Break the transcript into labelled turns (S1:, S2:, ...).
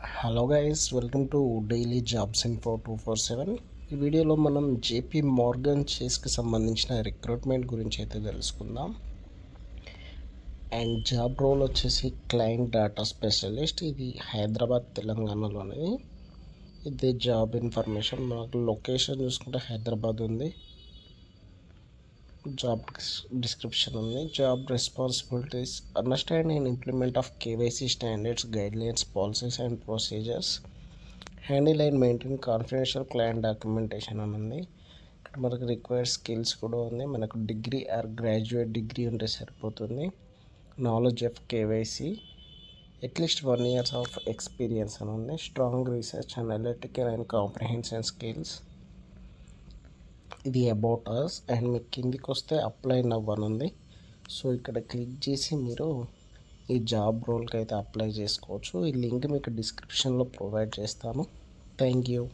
S1: Hello guys, welcome to daily jobs info 247. ఈ వీడియోలో మనం జేపీ మోర్గన్ చేస్కి సంబంధించిన రిక్రూట్మెంట్ గురించి అయితే తెలుసుకుందాం. అండ్ జాబ్ రోల్ వచ్చేసి క్లయింట్ డేటా స్పెషలిస్ట్. ఇది హైదరాబాద్ తెలంగాణలోనే. ఇది జాబ్ ఇన్ఫర్మేషన్. మనకు లొకేషన్ చూసుకుంటే హైదరాబాద్ ఉంది. జాబ్ డిస్క్రిప్షన్ ఉంది. Job responsibilities: understand and implement of KYC standards, guidelines, policies and procedures, handle and maintain confidential client documentation అని ఉంది. ఇక్కడ మనకు రిక్వైర్డ్ స్కిల్స్ కూడా ఉంది. మనకు డిగ్రీ ఆర్ గ్రాడ్యుయేట్ డిగ్రీ ఉంటే సరిపోతుంది. Knowledge of KYC, at least 1 year of experience అని ఉంది. Strong research, analytical and comprehension skills. ఇది అబౌట్ అస్. అండ్ మీకు కిందికి వస్తే అప్లై నవ్ అని ఉంది. సో ఇక్కడ క్లిక్ చేసి మీరు ఈ జాబ్ రోల్కి అయితే అప్లై చేసుకోవచ్చు. ఈ లింక్ మీకు డిస్క్రిప్షన్లో ప్రొవైడ్ చేస్తాను. Thank you.